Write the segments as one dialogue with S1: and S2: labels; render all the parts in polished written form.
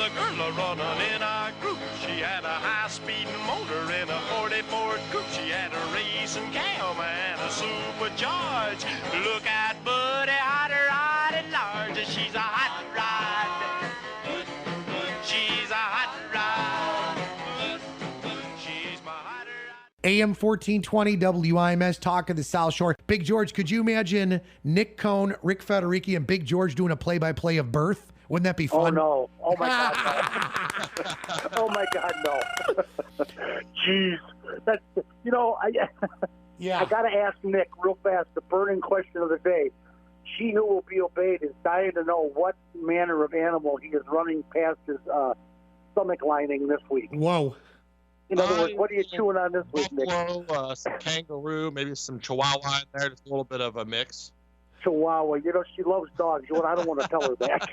S1: the girl a-running in a group. She had a high-speed motor in a 40 Ford coupe. She had a racing cam and a supercharged. Look at Buddy, hot rod at large. She's a hot rod. She's a hot rod. She's my hot rod.
S2: AM 1420 WIMS, Talk of the South Shore. Big George, could you imagine Nick Cohn, Ric Federighi, and Big George doing a play-by-play of Birth? Wouldn't that be fun?
S3: Oh, no. Oh, my God, no. Oh, my God, no. Jeez. That's, you know, I got to ask Nick real fast the burning question of the day. She who will be obeyed is dying to know what manner of animal he is running past his stomach lining this week.
S2: Whoa.
S3: In other words, what are you chewing on this week, Nick?
S4: Buffalo, some kangaroo, maybe some chihuahua in there, just a little bit of a mix.
S3: Chihuahua. You know, she loves dogs. You know, I don't want to tell her that.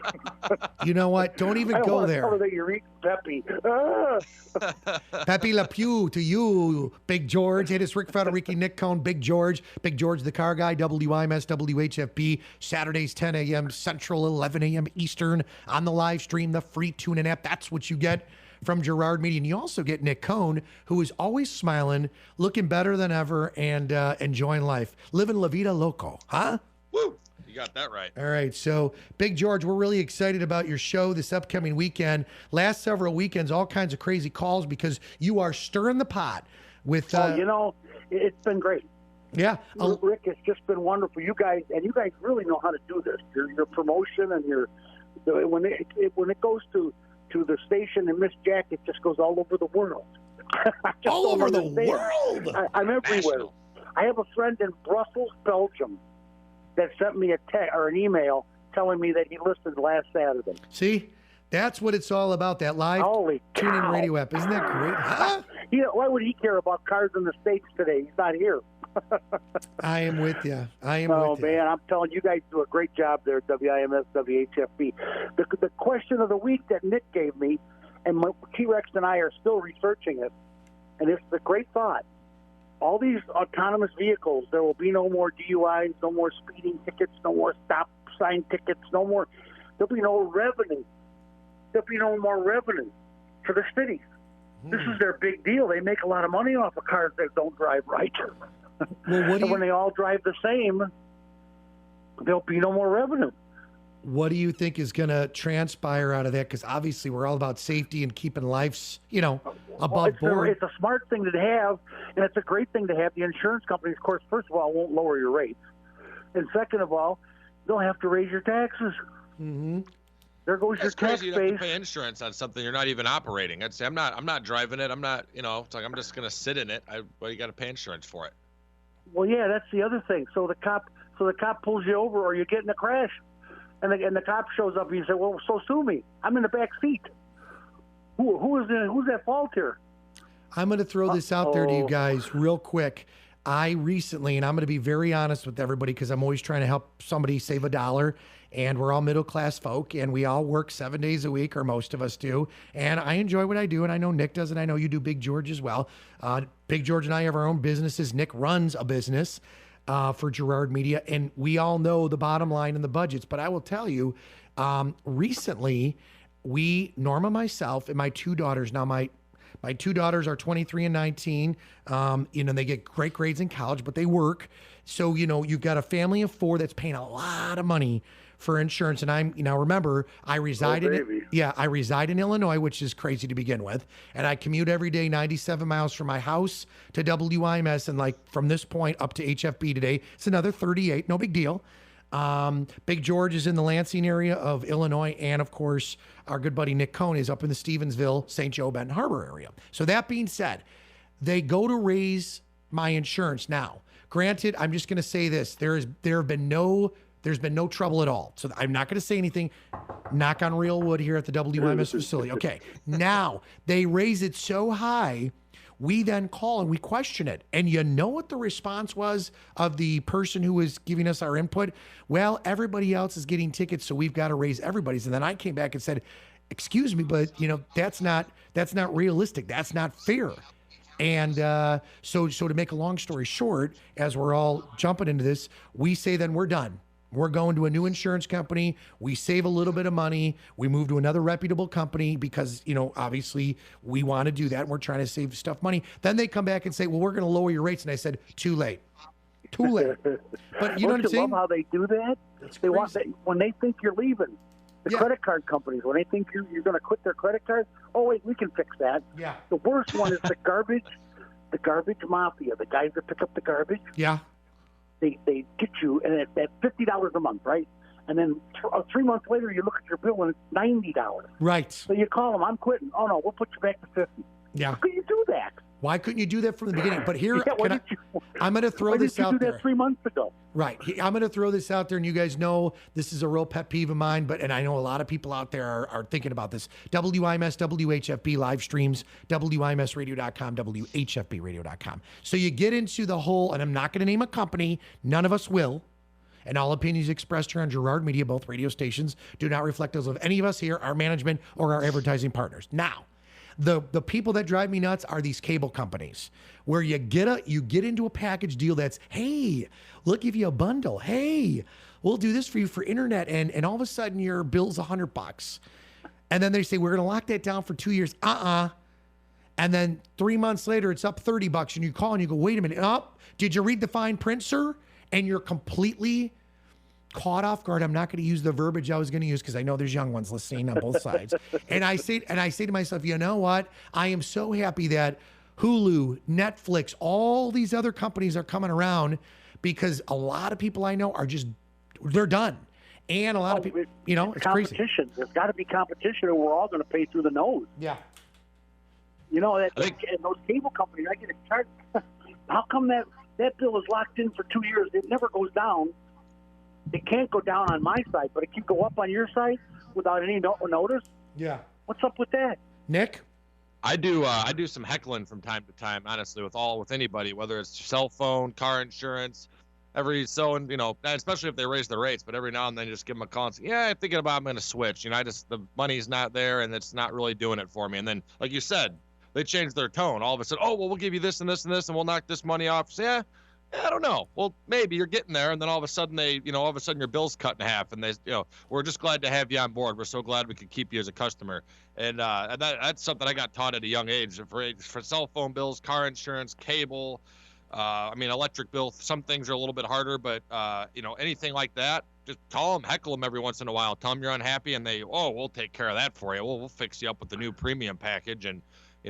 S2: You know what? Don't even go there.
S3: I don't want to tell her that you're eating Pepe.
S2: Pepe Le Pew to you, Big George. It is Ric Federighi, Nick Cohn, Big George the Carguy, WIMS, WHFB, Saturdays 10 a.m. Central, 11 a.m. Eastern on the live stream, the free TuneIn app. That's what you get from Gerard Media. And you also get Nick Cohn, who is always smiling, looking better than ever, and enjoying life. Living La Vida Loco, huh?
S4: Woo! You got that right.
S2: All right. So, Big George, we're really excited about your show this upcoming weekend. Last several weekends, all kinds of crazy calls because you are stirring the pot with...
S3: you know, it's been great.
S2: Yeah.
S3: Rick, it's just been wonderful. You guys really know how to do this. Your promotion and when it goes to the station and Miss Jack, it just goes all over the world.
S2: All over the world?
S3: I'm everywhere. I have a friend in Brussels, Belgium, that sent me a text or an email telling me that he listened last Saturday.
S2: See? That's what it's all about, that live TuneIn radio app. Isn't that great? Huh?
S3: Why would he care about cars in the States today? He's not here.
S2: I am with you.
S3: Oh, man, I'm telling you, guys do a great job there at WIMS, WHFB. The question of the week that Nick gave me, and T-Rex and I are still researching it, and it's a great thought. All these autonomous vehicles, there will be no more DUIs, no more speeding tickets, no more stop sign tickets, there'll be no revenue. There'll be no more revenue for the cities. This is their big deal. They make a lot of money off of cars that don't drive right.
S2: Well,
S3: when they all drive the same, there'll be no more revenue.
S2: What do you think is going to transpire out of that? Because obviously we're all about safety and keeping lives, above board.
S3: It's a smart thing to have, and it's a great thing to have. The insurance companies, of course, first of all, won't lower your rates. And second of all, you don't have to raise your taxes.
S2: Mm-hmm.
S3: There goes your tax
S4: base. You have to pay insurance on something you're not even operating. I'd say I'm not driving it. I'm not, it's like I'm just going to sit in it. You got to pay insurance for it.
S3: Well, yeah, that's the other thing. So the cop pulls you over, or you get in a crash. And the cop shows up and you say, well, so sue me. I'm in the back seat. Who's at fault here?
S2: I'm going to throw this out there to you guys real quick. I recently, and I'm going to be very honest with everybody because I'm always trying to help somebody save a dollar, and we're all middle-class folk, and we all work 7 days a week, or most of us do, and I enjoy what I do, and I know Nick does, and I know you do, Big George, as well. Big George and I have our own businesses. Nick runs a business for Gerard Media, and we all know the bottom line and the budgets. But I will tell you, recently, Norma, myself, and my two daughters, now my two daughters are 23 and 19, they get great grades in college, but they work. So, you've got a family of four that's paying a lot of money for insurance. And remember, I reside in Illinois, which is crazy to begin with. And I commute every day, 97 miles from my house to WIMS. And from this point up to HFB today, it's another 38, no big deal. Big George is in the Lansing area of Illinois. And of course, our good buddy Nick Cohn is up in the Stevensville, St. Joe, Benton Harbor area. So that being said, they go to raise my insurance now. Granted, I'm just going to say this. There's been no trouble at all. So I'm not going to say anything. Knock on real wood here at the WIMS facility. Okay. Now, they raise it so high, we then call and we question it. And you know what the response was of the person who was giving us our input? Well, everybody else is getting tickets, so we've got to raise everybody's. And then I came back and said, excuse me, but that's not realistic. That's not fair. And so to make a long story short, as we're all jumping into this, we say then we're done. We're going to a new insurance company. We save a little bit of money. We move to another reputable company because, obviously we want to do that. And we're trying to save stuff money. Then they come back and say, well, we're going to lower your rates. And I said, too late. Too late. But you know what I'm saying?
S3: Love how they do that? They want when they think you're leaving. The credit card companies, when they think you're going to quit their credit card, oh, wait, we can fix that.
S2: Yeah.
S3: The worst one is the garbage mafia, the guys that pick up the garbage.
S2: Yeah.
S3: They get you and at $50 a month, right? And then 3 months later, you look at your bill and it's $90.
S2: Right.
S3: So you call them, I'm quitting. Oh, no, we'll put you back to 50.
S2: Yeah.
S3: How can you do that?
S2: Why couldn't you do that from the beginning? But here, I'm going to throw
S3: why
S2: this
S3: did you
S2: out
S3: do
S2: there.
S3: that 3 months ago?
S2: Right. I'm going to throw this out there, and you guys know this is a real pet peeve of mine, and I know a lot of people out there are thinking about this. WIMS, WHFB live streams, WIMSradio.com, WHFBradio.com. So you get into the whole, and I'm not going to name a company, none of us will, and all opinions expressed here on Girard Media, both radio stations, do not reflect those of any of us here, our management, or our advertising partners. Now, the people that drive me nuts are these cable companies where you get into a package deal that's, hey, we'll give you a bundle. Hey, we'll do this for you for internet. And all of a sudden your bill's $100. And then they say, we're going to lock that down for 2 years. And then 3 months later, it's up $30 and you call and you go, wait a minute. Did you read the fine print, sir? And you're completely caught off guard. I'm not going to use the verbiage I was going to use because I know there's young ones listening on both sides. And I say to myself, you know what? I am so happy that Hulu, Netflix, all these other companies are coming around because a lot of people I know are they're done. And a lot of people, it's
S3: competition.
S2: crazy.
S3: There's got to be competition, or we're all going to pay through the nose.
S2: Yeah.
S3: And those cable companies, I get a charge. How come that bill is locked in for 2 years? It never goes down. It can't go down on my side, but it can go up on your side without any notice.
S2: Yeah.
S3: What's up with that?
S2: Nick?
S4: I do some heckling from time to time, honestly, with anybody, whether it's cell phone, car insurance, especially if they raise the rates, but every now and then just give them a call and say, yeah, I'm thinking about I'm going to switch. The money's not there and it's not really doing it for me. And then, like you said, they change their tone. All of a sudden, oh, well, we'll give you this and this and this and we'll knock this money off. So, yeah, I don't know. Well, maybe you're getting there, and then all of a sudden your bill's cut in half, and we're just glad to have you on board. We're so glad we could keep you as a customer, and that's something I got taught at a young age. For cell phone bills, car insurance, cable, electric bill. Some things are a little bit harder, but anything like that, just call them, heckle them every once in a while. Tell them you're unhappy, and we'll take care of that for you. We'll fix you up with the new premium package, and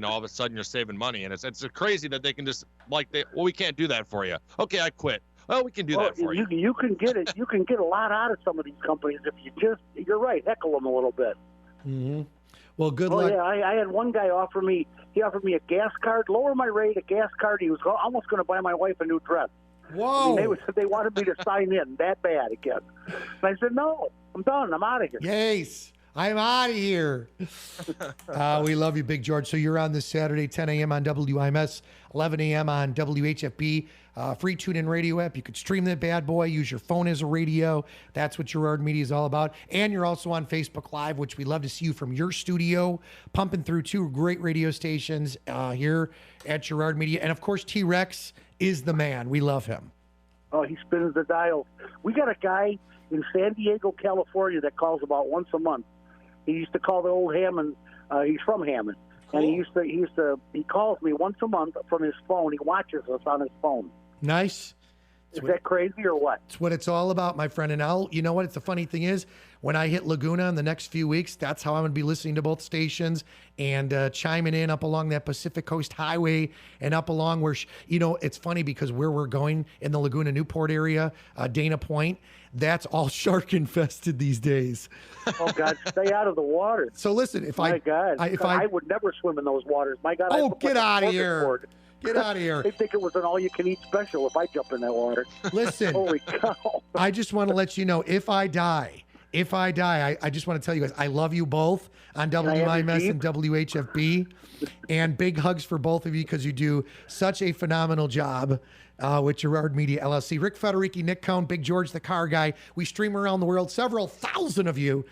S4: all of a sudden you're saving money. And it's crazy that they can just we can't do that for you. Okay, I quit. Oh, we can do that for you.
S3: You can get it. You can get a lot out of some of these companies if you're right, heckle them a little bit.
S2: Mm-hmm. Well, good luck.
S3: Yeah, I had one guy offered me a gas card, lower my rate, a gas card. He was almost going to buy my wife a new dress.
S2: Whoa.
S3: They wanted me to sign in that bad again. And I said, no, I'm done. I'm out of here.
S2: Yes. I'm out of here. We love you, Big George. So you're on this Saturday, 10 a.m. on WIMS, 11 a.m. on WHFB, free TuneIn radio app. You could stream that bad boy, use your phone as a radio. That's what Girard Media is all about. And you're also on Facebook Live, which we love to see you from your studio, pumping through 2 great radio stations here at Girard Media. And, of course, T-Rex is the man. We love him.
S3: Oh, he spins the dial. We got a guy in San Diego, California that calls about once a month. He used to call the old Hammond. He's from Hammond, cool. And he calls me once a month from his phone. He watches us on his phone.
S2: Nice.
S3: Is that crazy or what?
S2: It's what it's all about, my friend. And you know what? It's the funny thing is, when I hit Laguna in the next few weeks, that's how I'm going to be listening to both stations and chiming in up along that Pacific Coast Highway and up along where, it's funny because where we're going in the Laguna Newport area, Dana Point, that's all shark infested these days.
S3: Oh God, stay out of the water.
S2: So listen,
S3: I would never swim in those waters. My God.
S2: Oh, get out of here. Get out of here.
S3: They think it was an all-you-can-eat special if I jump in that water.
S2: Listen.
S3: Holy cow.
S2: I just want to let you know, if I die, I just want to tell you guys, I love you both on WIMS and WHFB. And big hugs for both of you because you do such a phenomenal job with Girard Media LLC. Ric Federighi, Nick Cohn, Big George the Carguy. We stream around the world. Several thousand of you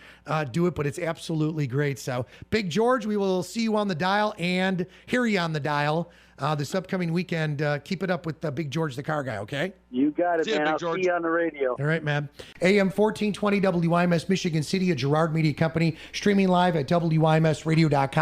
S2: do it, but it's absolutely great. So, Big George, we will see you on the dial and hear you on the dial this upcoming weekend. Keep it up with Big George the Carguy, okay?
S3: You got it,
S4: See ya,
S3: man.
S4: Big
S3: I'll
S4: George.
S3: see you on the radio.
S2: All right, man. AM 1420 WIMS, Michigan City, a Girard Media Company, streaming live at WIMSradio.com.